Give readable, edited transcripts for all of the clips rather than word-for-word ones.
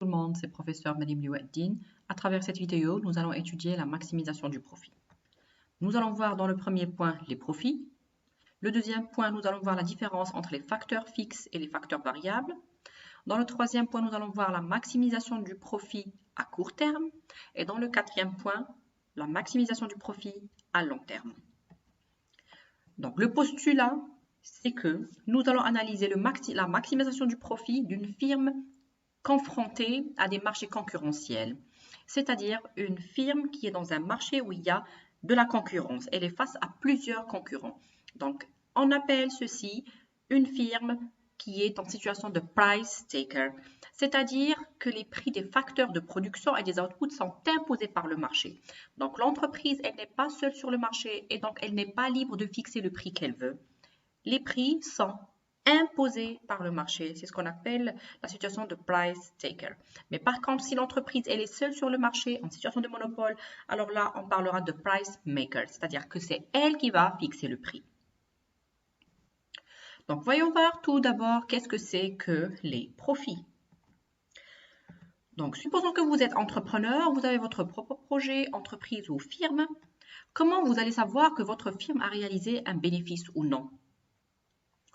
le monde, c'est professeur Madim Liouaddin. À travers cette vidéo, nous allons étudier la maximisation du profit. Nous allons voir dans le premier point les profits. Le deuxième point, nous allons voir la différence entre les facteurs fixes et les facteurs variables. Dans le troisième point, nous allons voir la maximisation du profit à court terme. Et dans le quatrième point, la maximisation du profit à long terme. Donc le postulat, c'est que nous allons analyser la maximisation du profit d'une firme confrontée à des marchés concurrentiels, c'est-à-dire une firme qui est dans un marché où il y a de la concurrence. Elle est face à plusieurs concurrents. Donc, on appelle ceci une firme qui est en situation de price taker, c'est-à-dire que les prix des facteurs de production et des outputs sont imposés par le marché. Donc, l'entreprise, elle n'est pas seule sur le marché et donc elle n'est pas libre de fixer le prix qu'elle veut. Les prix sont imposés par le marché. C'est ce qu'on appelle la situation de price taker. Mais par contre, si l'entreprise elle est seule sur le marché, en situation de monopole, alors là, on parlera de price maker, c'est-à-dire que c'est elle qui va fixer le prix. Donc, voyons voir tout d'abord qu'est-ce que c'est que les profits. Donc, supposons que vous êtes entrepreneur, vous avez votre propre projet, entreprise ou firme. Comment vous allez savoir que votre firme a réalisé un bénéfice ou non?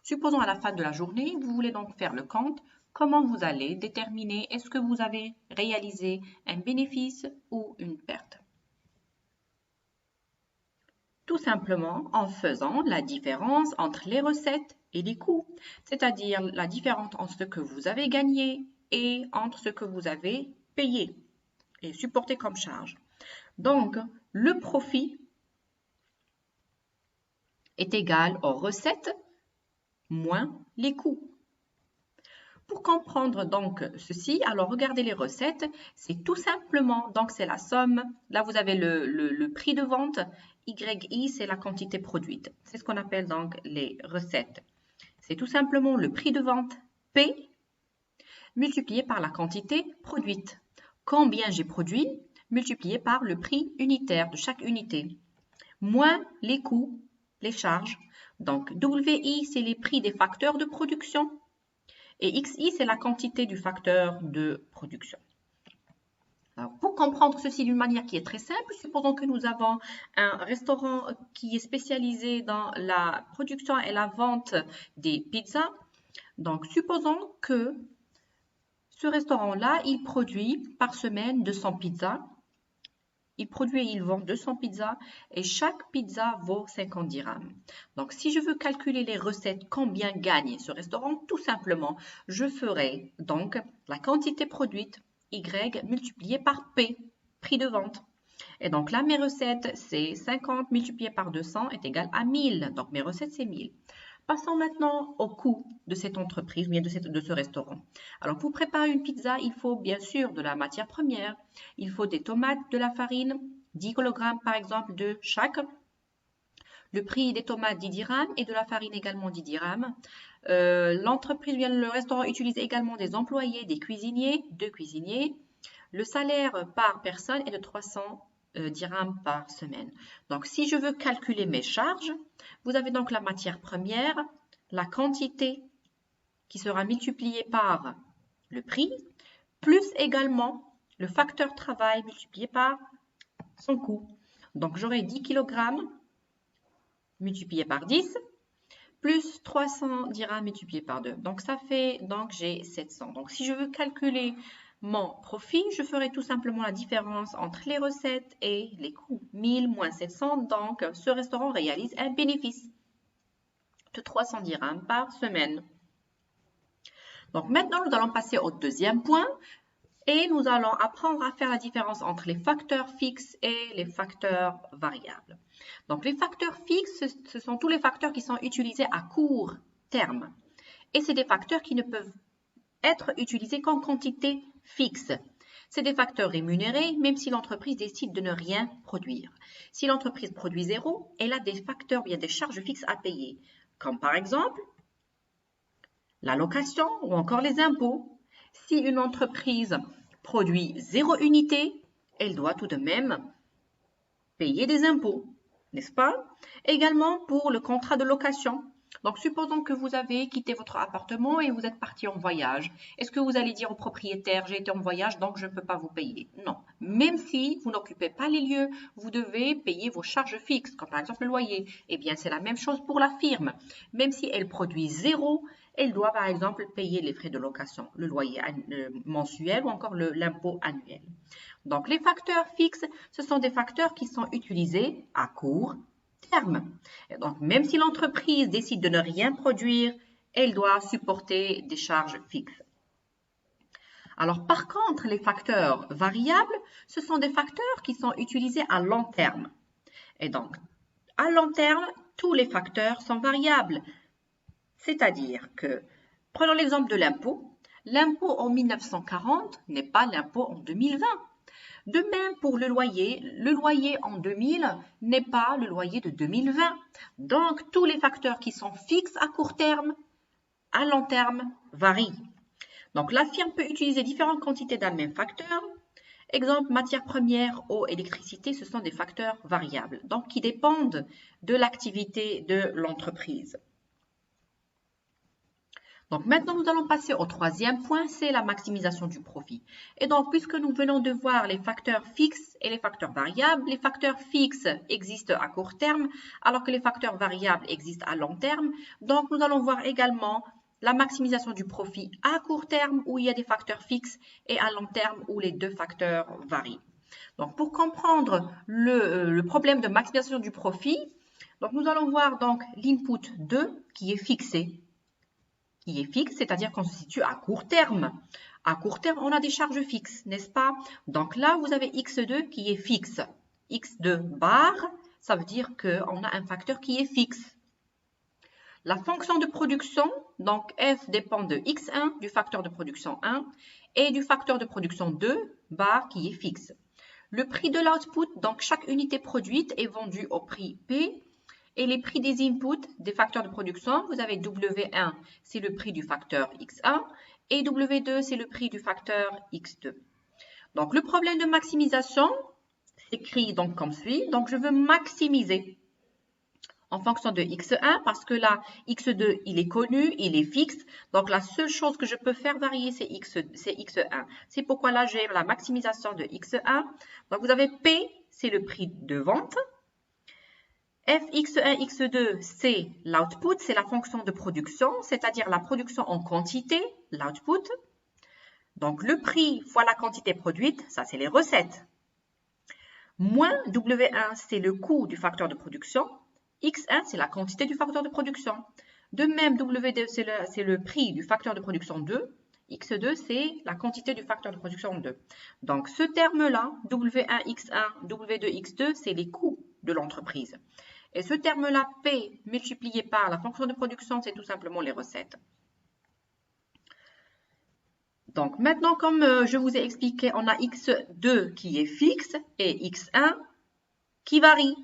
Supposons à la fin de la journée, vous voulez donc faire le compte. Comment vous allez déterminer est-ce que vous avez réalisé un bénéfice ou une perte? Tout simplement en faisant la différence entre les recettes et les coûts, c'est-à-dire la différence entre ce que vous avez gagné et entre ce que vous avez payé et supporté comme charge. Donc, le profit est égal aux recettes moins les coûts. Pour comprendre donc ceci, alors regardez les recettes, c'est tout simplement, donc c'est la somme, là vous avez le prix de vente, YI c'est la quantité produite, c'est ce qu'on appelle donc les recettes. C'est tout simplement le prix de vente P multiplié par la quantité produite. Combien j'ai produit multiplié par le prix unitaire de chaque unité, moins les coûts, les charges. Donc WI c'est les prix des facteurs de production. Et XI, c'est la quantité du facteur de production. Alors, pour comprendre ceci d'une manière qui est très simple, supposons que nous avons un restaurant qui est spécialisé dans la production et la vente des pizzas. Donc, supposons que ce restaurant-là, il produit par semaine 200 pizzas. Il produit et il vend 200 pizzas et chaque pizza vaut 50 dirhams. Donc, si je veux calculer les recettes, combien gagne ce restaurant, tout simplement, je ferai donc la quantité produite, Y, multipliée par P, prix de vente. Et donc là, mes recettes, c'est 50 multiplié par 200 est égal à 1000. Donc, mes recettes, c'est 1000. Passons maintenant au coût de cette entreprise, bien de ce restaurant. Alors, pour préparer une pizza, il faut bien sûr de la matière première. Il faut des tomates, de la farine, 10 kg par exemple de chaque. Le prix des tomates 10 dirhams et de la farine également 10 dirhams. L'entreprise, le restaurant utilise également des employés, des cuisiniers, 2 cuisiniers. Le salaire par personne est de 300 dirhams par semaine. Donc, si je veux calculer mes charges, vous avez donc la matière première, la quantité qui sera multipliée par le prix, plus également le facteur travail multiplié par son coût. Donc, j'aurai 10 kg multiplié par 10, plus 300 dirhams multiplié par 2. Donc, ça fait, donc j'ai 700. Donc, si je veux calculer mon profit, je ferai tout simplement la différence entre les recettes et les coûts. 1000 moins 700, donc ce restaurant réalise un bénéfice de 300 dirhams par semaine. Donc maintenant, nous allons passer au deuxième point et nous allons apprendre à faire la différence entre les facteurs fixes et les facteurs variables. Donc les facteurs fixes, ce sont tous les facteurs qui sont utilisés à court terme. Et c'est des facteurs qui ne peuvent être utilisés qu'en quantité fixe. C'est des facteurs rémunérés, même si l'entreprise décide de ne rien produire. Si l'entreprise produit zéro, elle a des facteurs, bien des charges fixes à payer, comme par exemple la location ou encore les impôts. Si une entreprise produit 0 unité, elle doit tout de même payer des impôts, n'est-ce pas? Également pour le contrat de location. Donc, supposons que vous avez quitté votre appartement et vous êtes parti en voyage. Est-ce que vous allez dire au propriétaire, j'ai été en voyage, donc je ne peux pas vous payer? Non. Même si vous n'occupez pas les lieux, vous devez payer vos charges fixes, comme par exemple le loyer. Eh bien, c'est la même chose pour la firme. Même si elle produit zéro, elle doit par exemple payer les frais de location, le loyer mensuel ou encore l'impôt annuel. Donc, les facteurs fixes, ce sont des facteurs qui sont utilisés à court terme. Et donc, même si l'entreprise décide de ne rien produire, elle doit supporter des charges fixes. Alors, par contre, les facteurs variables, ce sont des facteurs qui sont utilisés à long terme. Et donc, à long terme, tous les facteurs sont variables. C'est-à-dire que, prenons l'exemple de l'impôt. L'impôt en 1940 n'est pas l'impôt en 2020. De même pour le loyer en 2000 n'est pas le loyer de 2020. Donc, tous les facteurs qui sont fixes à court terme, à long terme, varient. Donc, la firme peut utiliser différentes quantités d'un même facteur. Exemple, matières premières, eau, électricité, ce sont des facteurs variables, donc qui dépendent de l'activité de l'entreprise. Donc maintenant, nous allons passer au troisième point, c'est la maximisation du profit. Et donc, puisque nous venons de voir les facteurs fixes et les facteurs variables, les facteurs fixes existent à court terme, alors que les facteurs variables existent à long terme. Donc, nous allons voir également la maximisation du profit à court terme, où il y a des facteurs fixes, et à long terme, où les deux facteurs varient. Donc, pour comprendre le problème de maximisation du profit, donc nous allons voir donc l'input 2 qui est fixé. Qui est fixe, c'est-à-dire qu'on se situe à court terme. À court terme, on a des charges fixes, n'est-ce pas? Donc là, vous avez x2 qui est fixe. x2 bar, ça veut dire qu'on a un facteur qui est fixe. La fonction de production, donc f dépend de x1, du facteur de production 1, et du facteur de production 2, bar, qui est fixe. Le prix de l'output, donc chaque unité produite est vendue au prix P, et les prix des inputs, des facteurs de production, vous avez W1, c'est le prix du facteur X1, et W2, c'est le prix du facteur X2. Donc, le problème de maximisation s'écrit donc comme suit. Donc, je veux maximiser en fonction de X1, parce que là, X2, il est connu, il est fixe. Donc, la seule chose que je peux faire varier, c'est X1. C'est pourquoi là, j'ai la maximisation de X1. Donc, vous avez P, c'est le prix de vente. Fx1, x2, c'est l'output, c'est la fonction de production, c'est-à-dire la production en quantité, l'output. Donc, le prix fois la quantité produite, ça, c'est les recettes. Moins W1, c'est le coût du facteur de production. X1, c'est la quantité du facteur de production. De même, W2, c'est le prix du facteur de production 2. X2, c'est la quantité du facteur de production 2. Donc, ce terme-là, W1, X1, W2, X2, c'est les coûts de l'entreprise. Et ce terme-là, P multiplié par la fonction de production, c'est tout simplement les recettes. Donc maintenant, comme je vous ai expliqué, on a X2 qui est fixe et X1 qui varie.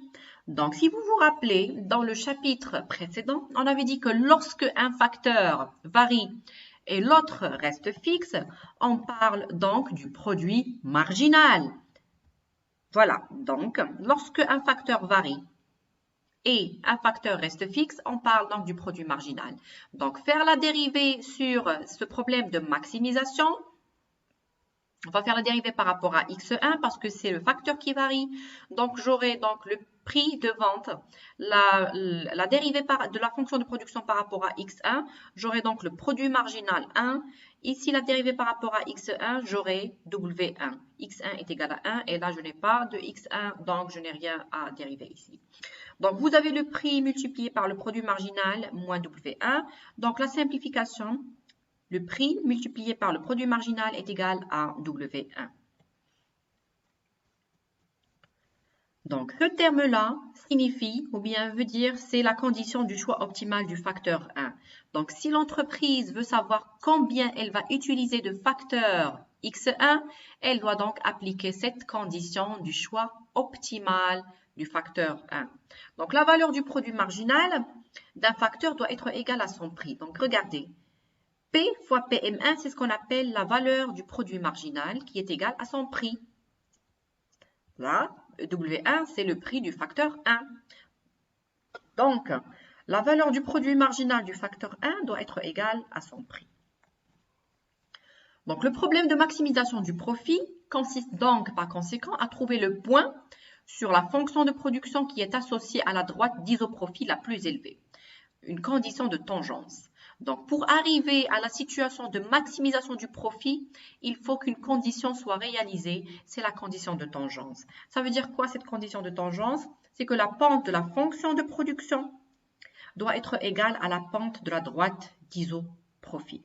Donc si vous vous rappelez, dans le chapitre précédent, on avait dit que lorsque un facteur varie et l'autre reste fixe, on parle donc du produit marginal. Voilà, donc lorsque un facteur varie et un facteur reste fixe, on parle donc du produit marginal. Donc, faire la dérivée sur ce problème de maximisation, on va faire la dérivée par rapport à x1 parce que c'est le facteur qui varie. Donc, j'aurai donc le prix de vente, la dérivée de la fonction de production par rapport à x1, j'aurai donc le produit marginal 1. Ici, la dérivée par rapport à x1, j'aurai w1. x1 est égal à 1 et là, je n'ai pas de x1, donc je n'ai rien à dériver ici. Donc, vous avez le prix multiplié par le produit marginal moins W1. Donc, la simplification, le prix multiplié par le produit marginal est égal à W1. Donc, ce terme-là signifie, ou bien veut dire, c'est la condition du choix optimal du facteur 1. Donc, si l'entreprise veut savoir combien elle va utiliser de facteur X1, elle doit donc appliquer cette condition du choix optimal du facteur 1. Donc, la valeur du produit marginal d'un facteur doit être égale à son prix. Donc, regardez, P fois PM1, c'est ce qu'on appelle la valeur du produit marginal qui est égale à son prix. Là, W1, c'est le prix du facteur 1. Donc, La valeur du produit marginal du facteur 1 doit être égale à son prix. Donc, le problème de maximisation du profit consiste donc par conséquent à trouver le point sur la fonction de production qui est associée à la droite d'isoprofit la plus élevée, une condition de tangence. Donc, pour arriver à la situation de maximisation du profit, il faut qu'une condition soit réalisée, c'est la condition de tangence. Ça veut dire quoi cette condition de tangence? C'est que la pente de la fonction de production doit être égale à la pente de la droite d'isoprofit.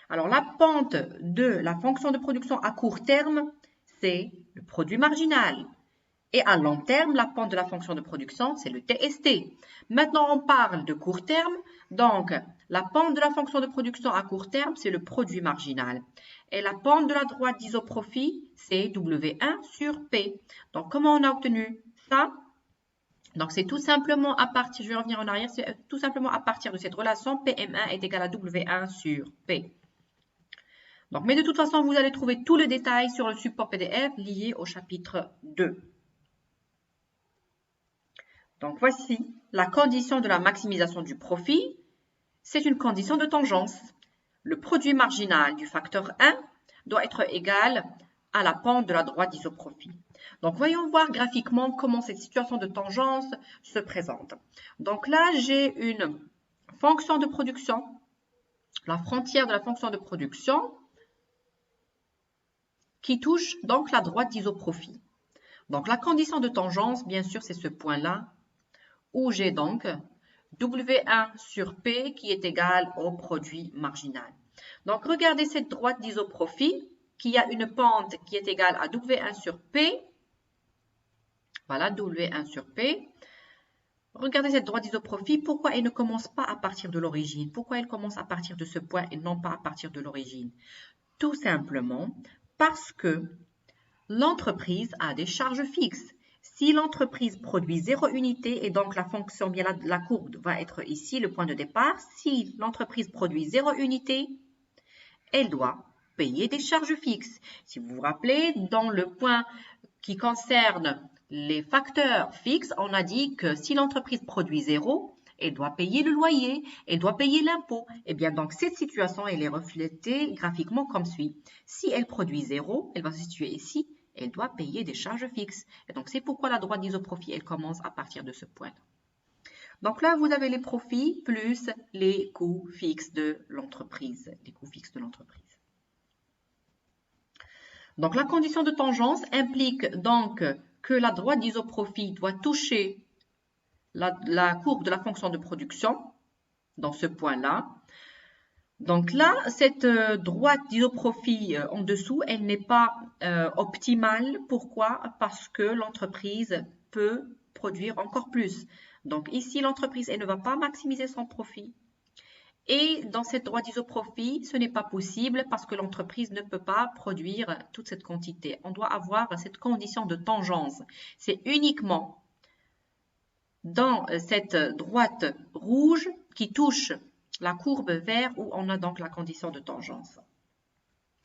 Alors, la pente de la fonction de production à court terme, c'est le produit marginal. Et à long terme, la pente de la fonction de production, c'est le TST. Maintenant, on parle de court terme. Donc, la pente de la fonction de production à court terme, c'est le produit marginal. Et la pente de la droite d'isoprofit, c'est W1 sur P. Donc, comment on a obtenu ça? Donc, c'est tout simplement à partir, je vais revenir en arrière, c'est tout simplement à partir de cette relation, PM1 est égal à W1 sur P. Donc, mais de toute façon, vous allez trouver tous les détails sur le support PDF lié au chapitre 2. Donc, voici la condition de la maximisation du profit. C'est une condition de tangence. Le produit marginal du facteur 1 doit être égal à la pente de la droite d'isoprofit. Donc, voyons voir graphiquement comment cette situation de tangence se présente. Donc là, j'ai une fonction de production, la frontière de la fonction de production, qui touche donc la droite d'isoprofit. Donc, la condition de tangence, bien sûr, c'est ce point-là, où j'ai donc W1 sur P qui est égal au produit marginal. Donc, regardez cette droite d'isoprofit qui a une pente qui est égale à W1 sur P. Voilà, W1 sur P. Regardez cette droite d'isoprofit, pourquoi elle ne commence pas à partir de l'origine? Pourquoi elle commence à partir de ce point et non pas à partir de l'origine? Tout simplement parce que l'entreprise a des charges fixes. Si l'entreprise produit 0 unité, et donc la fonction, bien la courbe va être ici, le point de départ. Si l'entreprise produit 0 unité, elle doit payer des charges fixes. Si vous vous rappelez, dans le point qui concerne les facteurs fixes, on a dit que si l'entreprise produit 0, elle doit payer le loyer, elle doit payer l'impôt. Et bien donc cette situation, elle est reflétée graphiquement comme suit. Si elle produit 0, elle va se situer ici, elle doit payer des charges fixes. Et donc c'est pourquoi la droite d'isoprofit, elle commence à partir de ce point. Donc là, vous avez les profits plus les coûts fixes de l'entreprise. Les coûts fixes de l'entreprise. Donc la condition de tangence implique donc que la droite d'isoprofit doit toucher la courbe de la fonction de production dans ce point-là. Donc là, cette droite d'isoprofit en dessous, elle n'est pas optimale. Pourquoi? Parce que l'entreprise peut produire encore plus. Donc ici, l'entreprise, elle ne va pas maximiser son profit. Et dans cette droite d'isoprofit, ce n'est pas possible parce que l'entreprise ne peut pas produire toute cette quantité. On doit avoir cette condition de tangence. C'est uniquement dans cette droite rouge qui touche la courbe verte où on a donc la condition de tangence.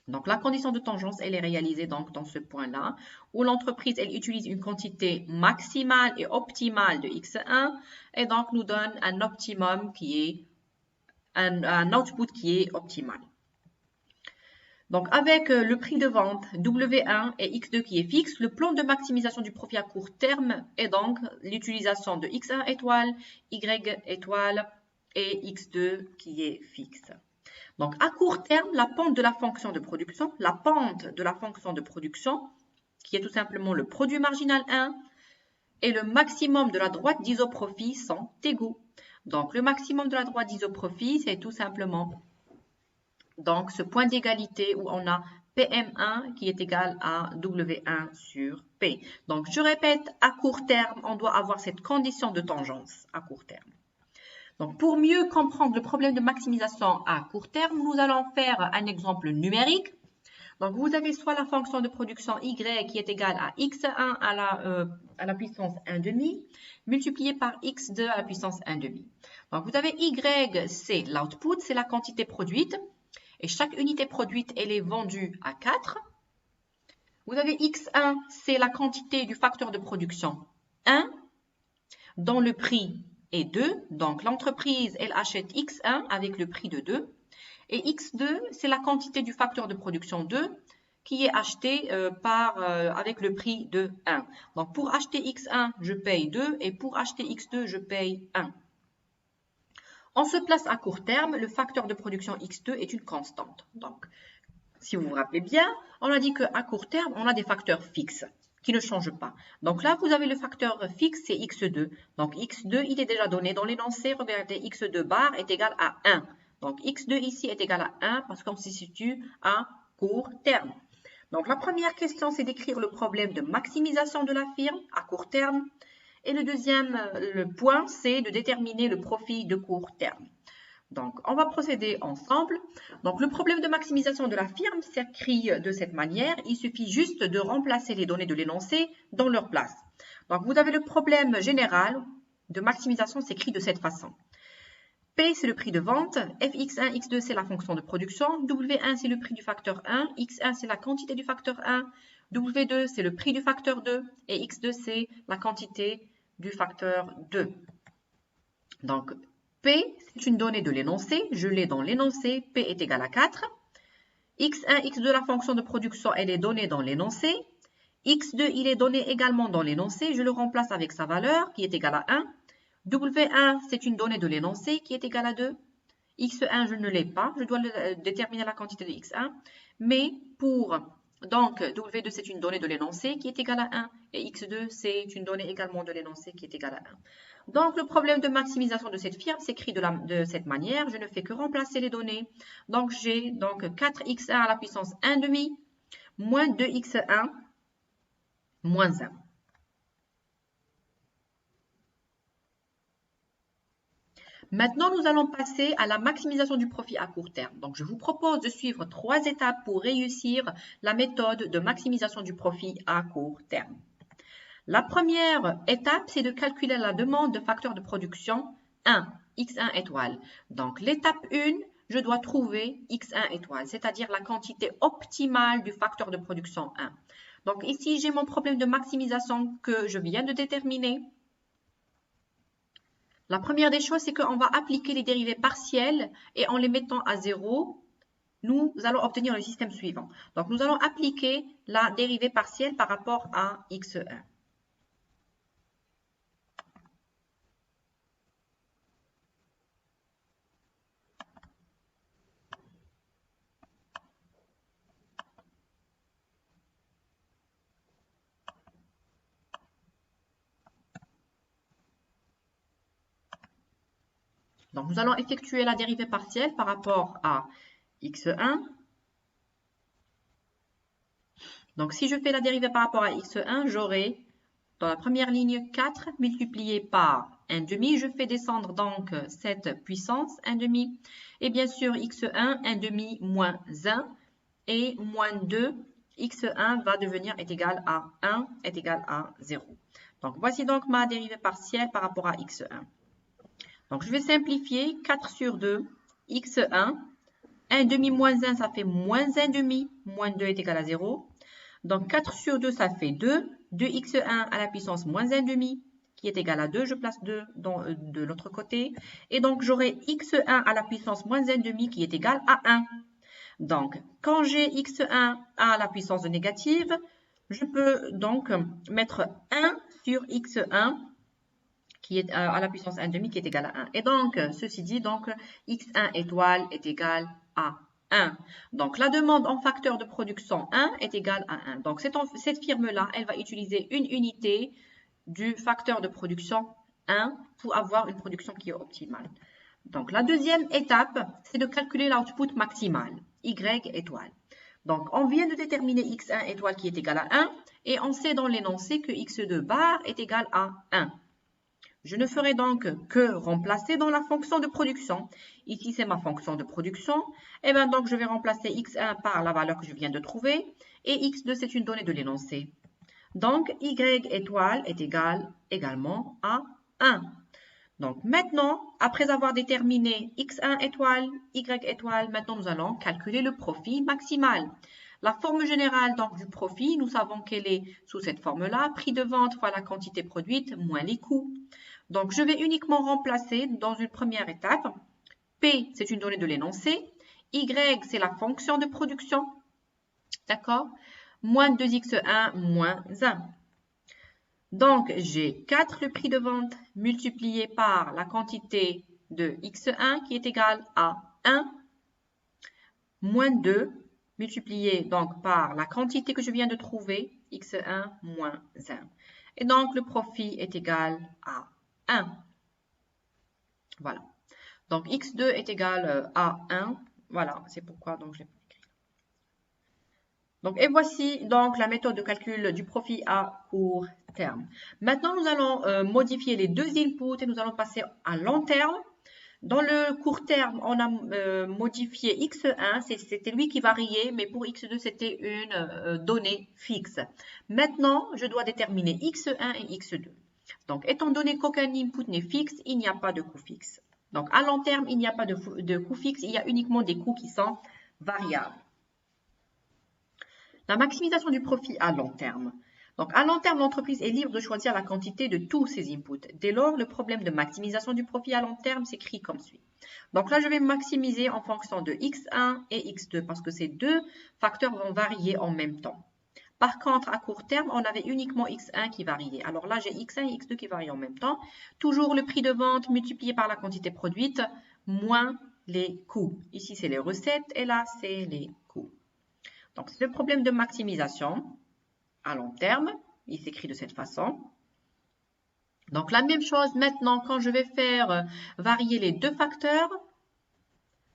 Donc la condition de tangence, elle est réalisée donc dans ce point-là où l'entreprise, elle utilise une quantité maximale et optimale de X1 et donc nous donne un optimum qui est un output qui est optimal. Donc, avec le prix de vente W1 et X2 qui est fixe, le plan de maximisation du profit à court terme est donc l'utilisation de X1 étoile, Y étoile et X2 qui est fixe. Donc, à court terme, la pente de la fonction de production, qui est tout simplement le produit marginal 1, et le maximum de la droite d'isoprofit sont égaux. Donc, le maximum de la droite d'isoprofit, c'est tout simplement donc ce point d'égalité où on a PM1 qui est égal à W1 sur P. Donc, je répète, à court terme, on doit avoir cette condition de tangence à court terme. Donc, pour mieux comprendre le problème de maximisation à court terme, nous allons faire un exemple numérique. Donc, vous avez soit la fonction de production Y qui est égale à X1 à la puissance 1,5 multiplié par X2 à la puissance 1,5. Donc, vous avez Y, c'est l'output, c'est la quantité produite. Et chaque unité produite, elle est vendue à 4. Vous avez X1, c'est la quantité du facteur de production 1, dont le prix est 2. Donc, l'entreprise, elle achète X1 avec le prix de 2. Et X2, c'est la quantité du facteur de production 2 qui est acheté avec le prix de 1. Donc, pour acheter X1, je paye 2 et pour acheter X2, je paye 1. On se place à court terme, le facteur de production X2 est une constante. Donc, si vous vous rappelez bien, on a dit qu'à court terme, on a des facteurs fixes qui ne changent pas. Donc là, vous avez le facteur fixe, c'est X2. Donc X2, il est déjà donné dans l'énoncé. Regardez, X2 bar est égal à 1. Donc X2 ici est égal à 1 parce qu'on se situe à court terme. Donc la première question, c'est d'écrire le problème de maximisation de la firme à court terme. Et le deuxième point, c'est de déterminer le profit de court terme. Donc, on va procéder ensemble. Donc, le problème de maximisation de la firme s'écrit de cette manière. Il suffit juste de remplacer les données de l'énoncé dans leur place. Donc, vous avez le problème général de maximisation s'écrit de cette façon. P, c'est le prix de vente. Fx1, x2, c'est la fonction de production. W1, c'est le prix du facteur 1. X1, c'est la quantité du facteur 1. W2, c'est le prix du facteur 2. Et x2, c'est la quantité du facteur 2. Donc, P, c'est une donnée de l'énoncé. Je l'ai dans l'énoncé. P est égal à 4. X1, X2, la fonction de production, elle est donnée dans l'énoncé. X2, il est donné également dans l'énoncé. Je le remplace avec sa valeur qui est égale à 1. W1, c'est une donnée de l'énoncé qui est égale à 2. X1, je ne l'ai pas. Je dois déterminer la quantité de X1. Mais donc, W2, c'est une donnée de l'énoncé qui est égale à 1. Et X2, c'est une donnée également de l'énoncé qui est égale à 1. Donc, le problème de maximisation de cette firme s'écrit de cette manière. Je ne fais que remplacer les données. Donc, j'ai 4x1 à la puissance 1 demi moins 2x1 moins 1. Maintenant, nous allons passer à la maximisation du profit à court terme. Donc, je vous propose de suivre 3 étapes pour réussir la méthode de maximisation du profit à court terme. La première étape, c'est de calculer la demande de facteur de production 1, x1 étoile. Donc, l'étape 1, je dois trouver x1 étoile, c'est-à-dire la quantité optimale du facteur de production 1. Donc, ici, j'ai mon problème de maximisation que je viens de déterminer. La première des choses, c'est qu'on va appliquer les dérivés partiels et en les mettant à 0, nous allons obtenir le système suivant. Donc, nous allons appliquer la dérivée partielle par rapport à x1. Donc, nous allons effectuer la dérivée partielle par rapport à x1. Donc, si je fais la dérivée par rapport à x1, j'aurai dans la première ligne 4 multiplié par 1 demi. Je fais descendre donc cette puissance 1 demi. Et bien sûr, x1, 1 demi moins 1 et moins 2. x1 va devenir est égal à 1 est égal à 0. Donc, voici donc ma dérivée partielle par rapport à x1. Donc, je vais simplifier 4 sur 2, x1, 1 demi moins 1, ça fait moins 1 demi, moins 2 est égal à 0. Donc, 4 sur 2, ça fait 2. 2x1 à la puissance moins 1 demi, qui est égal à 2. Je place 2 de l'autre côté. Et donc, j'aurai x1 à la puissance moins 1 demi, qui est égal à 1. Donc, quand j'ai x1 à la puissance négative, je peux donc mettre 1 sur x1, qui est à la puissance 1 demi, qui est égal à 1. Et donc, ceci dit, donc, x1 étoile est égal à 1. Donc, la demande en facteur de production 1 est égale à 1. Donc, cette firme-là, elle va utiliser une unité du facteur de production 1 pour avoir une production qui est optimale. Donc, la deuxième étape, c'est de calculer l'output maximal, y étoile. Donc, on vient de déterminer x1 étoile qui est égal à 1 et on sait dans l'énoncé que x2 bar est égal à 1. Je ne ferai donc que remplacer dans la fonction de production. Ici, c'est ma fonction de production. Et bien donc, je vais remplacer x1 par la valeur que je viens de trouver. Et x2, c'est une donnée de l'énoncé. Donc, y étoile est égal également à 1. Donc, maintenant, après avoir déterminé x1 étoile, y étoile, maintenant, nous allons calculer le profit maximal. La forme générale donc, du profit, nous savons qu'elle est sous cette forme-là. Prix de vente fois la quantité produite moins les coûts. Donc, je vais uniquement remplacer dans une première étape. P, c'est une donnée de l'énoncé. Y, c'est la fonction de production. D'accord? Moins 2x1, moins 1. Donc, j'ai 4, le prix de vente, multiplié par la quantité de x1 qui est égale à 1, moins 2, multiplié donc par la quantité que je viens de trouver, x1 moins 1. Et donc, le profit est égal à 1. Voilà. Donc, x2 est égal à 1. Voilà, c'est pourquoi donc je l'ai écrit. Donc, et voici donc la méthode de calcul du profit à court terme. Maintenant, nous allons modifier les deux inputs et nous allons passer à long terme. Dans le court terme, on a modifié x1, c'était lui qui variait, mais pour x2, c'était une donnée fixe. Maintenant, je dois déterminer x1 et x2. Donc, étant donné qu'aucun input n'est fixe, il n'y a pas de coût fixe. Donc, à long terme, il n'y a pas de coût fixe, il y a uniquement des coûts qui sont variables. La maximisation du profit à long terme. Donc, à long terme, l'entreprise est libre de choisir la quantité de tous ses inputs. Dès lors, le problème de maximisation du profit à long terme s'écrit comme suit. Donc là, je vais maximiser en fonction de x1 et x2 parce que ces deux facteurs vont varier en même temps. Par contre, à court terme, on avait uniquement x1 qui variait. Alors là, j'ai x1 et x2 qui varient en même temps. Toujours le prix de vente multiplié par la quantité produite moins les coûts. Ici, c'est les recettes et là, c'est les coûts. Donc, c'est le problème de maximisation à long terme. Il s'écrit de cette façon. Donc, la même chose maintenant, quand je vais faire varier les deux facteurs,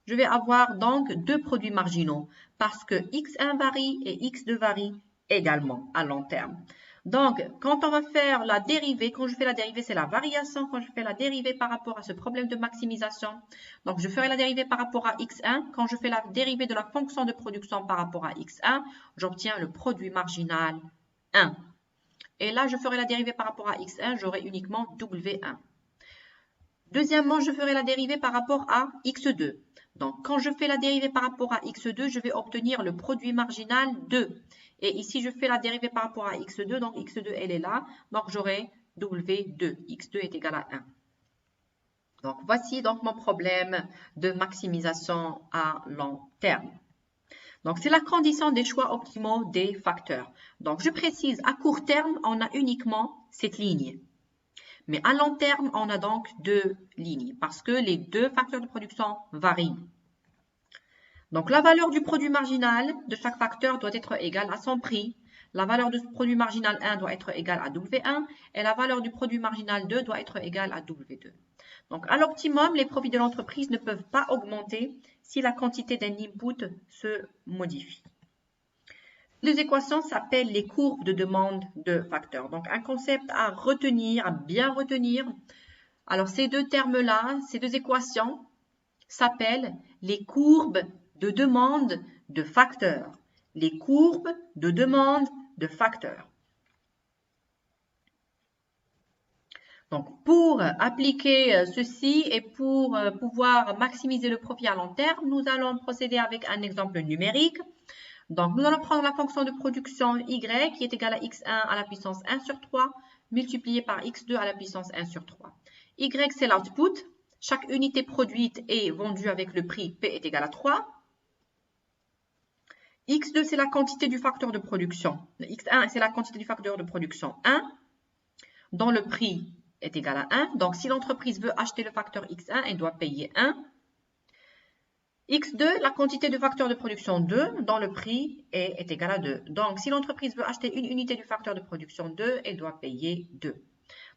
je vais avoir donc deux produits marginaux parce que x1 varie et x2 varie également à long terme. Donc, quand on va faire la dérivée, quand je fais la dérivée, c'est la variation. Quand je fais la dérivée par rapport à ce problème de maximisation, donc je ferai la dérivée par rapport à x1. Quand je fais la dérivée de la fonction de production par rapport à x1, j'obtiens le produit marginal 1. Et là, je ferai la dérivée par rapport à x1, j'aurai uniquement W1. Deuxièmement, je ferai la dérivée par rapport à x2. Donc, quand je fais la dérivée par rapport à x2, je vais obtenir le produit marginal 2. Et ici, je fais la dérivée par rapport à x2, donc x2, elle est là. Donc, j'aurai W2. x2 est égal à 1. Donc, voici donc mon problème de maximisation à long terme. Donc, c'est la condition des choix optimaux des facteurs. Donc, je précise, à court terme, on a uniquement cette ligne. Mais à long terme, on a donc deux lignes parce que les deux facteurs de production varient. Donc, la valeur du produit marginal de chaque facteur doit être égale à son prix. La valeur du produit marginal 1 doit être égale à W1 et la valeur du produit marginal 2 doit être égale à W2. Donc, à l'optimum, les profits de l'entreprise ne peuvent pas augmenter si la quantité d'un input se modifie. Les équations s'appellent les courbes de demande de facteurs. Donc, un concept à retenir, à bien retenir. Alors, ces deux termes-là, ces deux équations s'appellent les courbes de demande de facteurs. Les courbes de demande de facteurs. Donc, pour appliquer ceci et pour pouvoir maximiser le profit à long terme, nous allons procéder avec un exemple numérique. Donc, nous allons prendre la fonction de production y qui est égale à x1 à la puissance 1 sur 3 multiplié par x2 à la puissance 1 sur 3. Y, c'est l'output. Chaque unité produite et vendue avec le prix P est égal à 3. X2, c'est la quantité du facteur de production. X1, c'est la quantité du facteur de production 1, dont le prix est égal à 1. Donc, si l'entreprise veut acheter le facteur X1, elle doit payer 1. X2, la quantité du facteur de production 2, dont le prix est égal à 2. Donc, si l'entreprise veut acheter une unité du facteur de production 2, elle doit payer 2.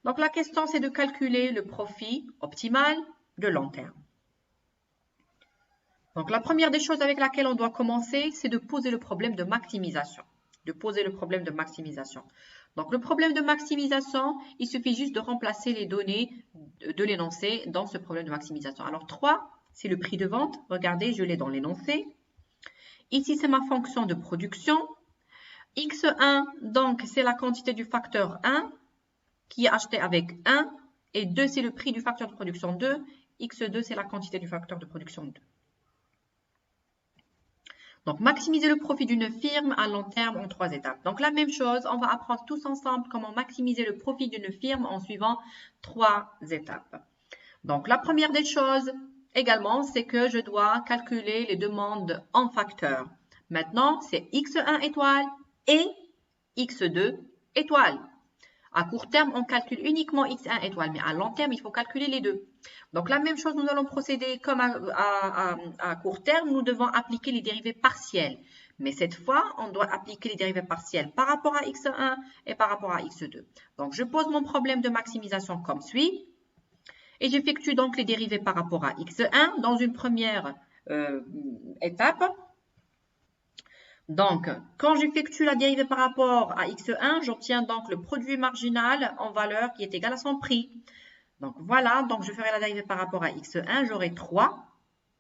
Donc, la question, c'est de calculer le profit optimal de long terme. Donc, la première des choses avec laquelle on doit commencer, c'est de poser le problème de maximisation. Donc, le problème de maximisation, il suffit juste de remplacer les données de l'énoncé dans ce problème de maximisation. Alors, 3, c'est le prix de vente. Regardez, je l'ai dans l'énoncé. Ici, c'est ma fonction de production. X1, donc, c'est la quantité du facteur 1 qui est acheté avec 1. Et 2, c'est le prix du facteur de production 2. X2, c'est la quantité du facteur de production 2. Donc, maximiser le profit d'une firme à long terme en 3 étapes. Donc, la même chose, on va apprendre tous ensemble comment maximiser le profit d'une firme en suivant 3 étapes. Donc, la première des choses également, c'est que je dois calculer les demandes en facteurs. Maintenant, c'est X1 étoile et X2 étoile. À court terme, on calcule uniquement X1 étoile, mais à long terme, il faut calculer les deux. Donc, la même chose, nous allons procéder comme à court terme, nous devons appliquer les dérivés partiels. Mais cette fois, on doit appliquer les dérivés partiels par rapport à X1 et par rapport à X2. Donc, je pose mon problème de maximisation comme suit. Et j'effectue donc les dérivés par rapport à X1 dans une première étape. Donc, quand j'effectue la dérivée par rapport à X1, j'obtiens donc le produit marginal en valeur qui est égal à son prix. Donc, voilà, donc je ferai la dérivée par rapport à X1, j'aurai 3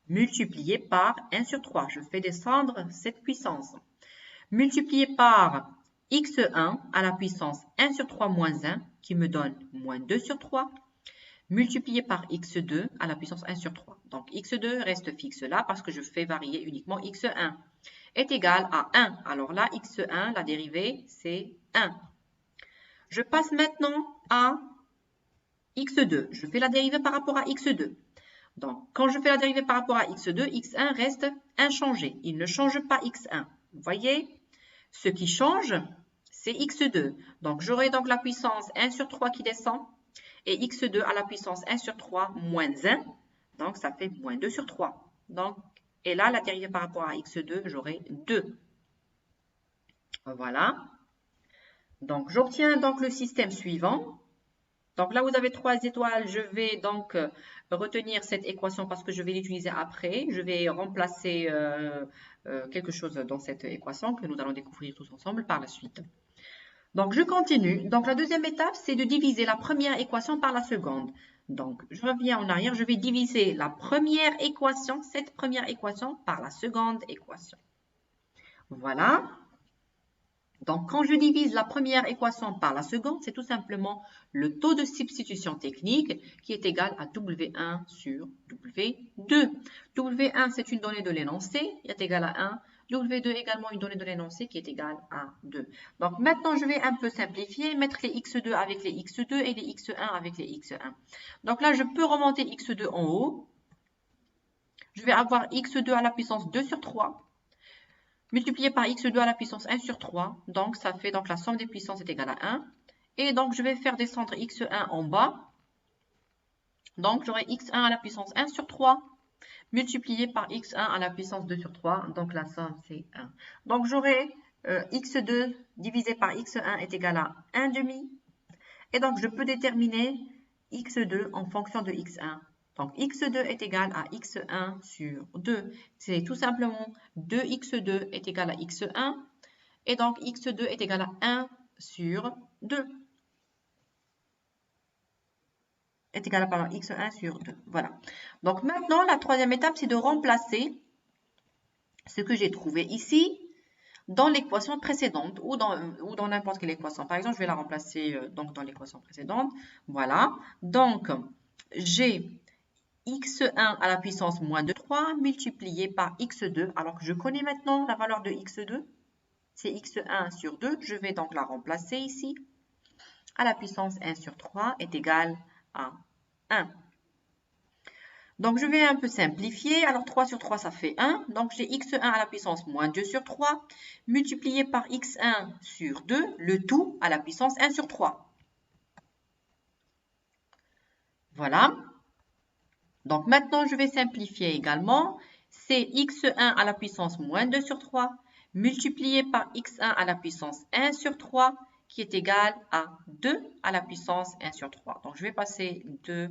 multiplié par 1 sur 3. Je fais descendre cette puissance. Multiplié par X1 à la puissance 1 sur 3 moins 1, qui me donne moins 2 sur 3. Multiplié par X2 à la puissance 1 sur 3. Donc, X2 reste fixe là parce que je fais varier uniquement X1 est égal à 1. Alors là, X1, la dérivée, c'est 1. Je passe maintenant à X2. Je fais la dérivée par rapport à X2. Donc, quand je fais la dérivée par rapport à X2, X1 reste inchangé. Il ne change pas X1. Vous voyez? Ce qui change, c'est X2. Donc, j'aurai donc la puissance 1 sur 3 qui descend. Et X2 à la puissance 1 sur 3 moins 1. Donc, ça fait moins 2 sur 3. Donc, et là, la dérivée par rapport à X2, j'aurai 2. Voilà. Donc, j'obtiens donc le système suivant. Donc là, vous avez 3 étoiles. Je vais donc retenir cette équation parce que je vais l'utiliser après. Je vais remplacer quelque chose dans cette équation que nous allons découvrir tous ensemble par la suite. Donc, je continue. Donc, la deuxième étape, c'est de diviser la première équation par la seconde. Donc, je reviens en arrière. Je vais diviser la première équation, cette première équation, par la seconde équation. Voilà. Donc, quand je divise la première équation par la seconde, c'est tout simplement le taux de substitution technique qui est égal à W1 sur W2. W1, c'est une donnée de l'énoncé, qui est égal à 1. W2 également une donnée de l'énoncé qui est égale à 2. Donc maintenant, je vais un peu simplifier, mettre les X2 avec les X2 et les X1 avec les X1. Donc là, je peux remonter X2 en haut. Je vais avoir X2 à la puissance 2 sur 3, multiplié par X2 à la puissance 1 sur 3. Donc ça fait donc la somme des puissances est égale à 1. Et donc je vais faire descendre X1 en bas. Donc j'aurai X1 à la puissance 1 sur 3. Multiplié par X1 à la puissance 2 sur 3, donc la somme c'est 1. Donc j'aurai X2 divisé par X1 est égal à 1,5. Et donc je peux déterminer X2 en fonction de X1. Donc X2 est égal à X1 sur 2. C'est tout simplement 2X2 est égal à X1. Et donc X2 est égal à 1 sur 2. Est égal à pardon, X1 sur 2. Voilà. Donc maintenant, la troisième étape, c'est de remplacer ce que j'ai trouvé ici dans l'équation précédente ou dans n'importe quelle équation. Par exemple, je vais la remplacer donc dans l'équation précédente. Voilà. Donc, j'ai X1 à la puissance moins de 3 multiplié par X2. Alors que je connais maintenant la valeur de X2. C'est X1 sur 2. Je vais donc la remplacer ici. À la puissance 1 sur 3 est égale à 1. Donc, je vais un peu simplifier. Alors, 3 sur 3, ça fait 1. Donc, j'ai X1 à la puissance moins 2 sur 3 multiplié par X1 sur 2, le tout à la puissance 1 sur 3. Voilà. Donc, maintenant, je vais simplifier également. C'est X1 à la puissance moins 2 sur 3 multiplié par X1 à la puissance 1 sur 3 qui est égal à 2 à la puissance 1 sur 3. Donc, je vais passer 2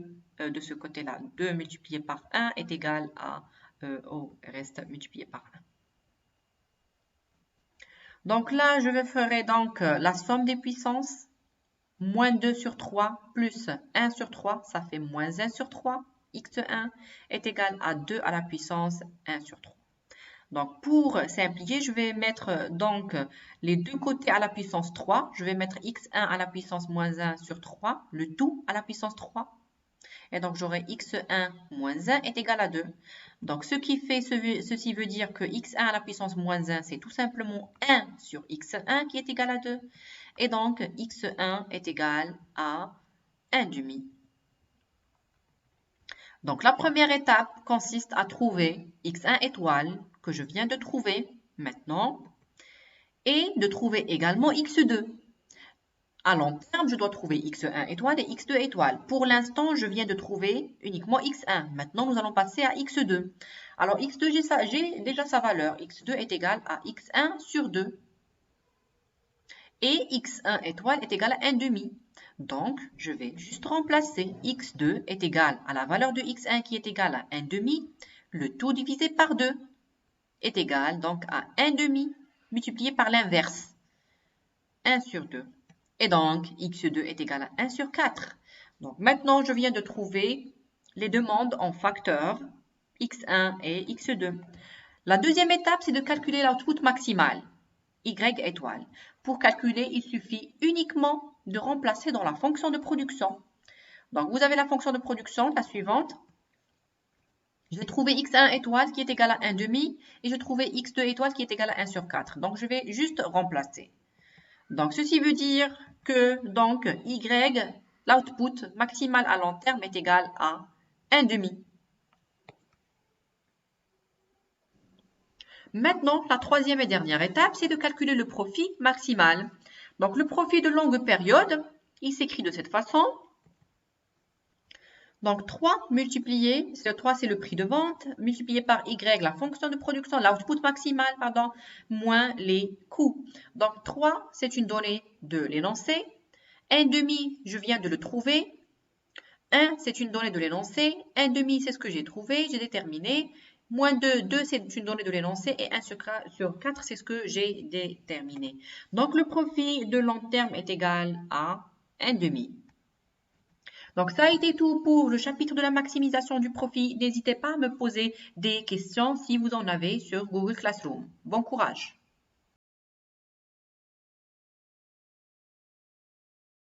de ce côté-là. 2 multiplié par 1 est égal à au reste multiplié par 1. Donc là, je ferai donc la somme des puissances. Moins 2 sur 3 plus 1 sur 3, ça fait moins 1 sur 3. X1 est égal à 2 à la puissance 1 sur 3. Donc, pour simplifier, je vais mettre donc les deux côtés à la puissance 3. Je vais mettre X1 à la puissance moins 1 sur 3, le tout à la puissance 3. Et donc, j'aurai x1 moins 1 est égal à 2. Donc, ceci veut dire que x1 à la puissance moins 1, c'est tout simplement 1 sur x1 qui est égal à 2. Et donc, x1 est égal à 1 demi. Donc, la première étape consiste à trouver x1 étoile que je viens de trouver maintenant et de trouver également x2. À long terme, je dois trouver x1 étoile et x2 étoile. Pour l'instant, je viens de trouver uniquement x1. Maintenant, nous allons passer à x2. Alors, x2, j'ai déjà sa valeur. x2 est égal à x1 sur 2. Et x1 étoile est égal à 1 demi. Donc, je vais juste remplacer x2 est égal à la valeur de x1 qui est égale à 1 demi. Le tout divisé par 2 est égal donc à 1 demi multiplié par l'inverse. 1 sur 2. Et donc, x2 est égal à 1 sur 4. Donc, maintenant, je viens de trouver les demandes en facteurs x1 et x2. La deuxième étape, c'est de calculer l'output maximal, y étoile. Pour calculer, il suffit uniquement de remplacer dans la fonction de production. Donc, vous avez la fonction de production, la suivante. Je vais trouver x1 étoile qui est égal à 1 demi et je vais trouver x2 étoile qui est égal à 1 sur 4. Donc, je vais juste remplacer. Donc, ceci veut dire que donc y, l'output maximal à long terme est égal à 1 demi. Maintenant, la troisième et dernière étape, c'est de calculer le profit maximal. Donc, le profit de longue période, il s'écrit de cette façon. Donc, 3 multiplié, 3 c'est le prix de vente, multiplié par Y, la fonction de production, l'output maximal, pardon, moins les coûts. Donc, 3, c'est une donnée de l'énoncé. 1 demi, je viens de le trouver. 1, c'est une donnée de l'énoncé. 1 demi, c'est ce que j'ai trouvé, j'ai déterminé. Moins 2, 2, c'est une donnée de l'énoncé. Et 1 sur 4, c'est ce que j'ai déterminé. Donc, le profit de long terme est égal à 1 demi. Donc, ça a été tout pour le chapitre de la maximisation du profit. N'hésitez pas à me poser des questions si vous en avez sur Google Classroom. Bon courage!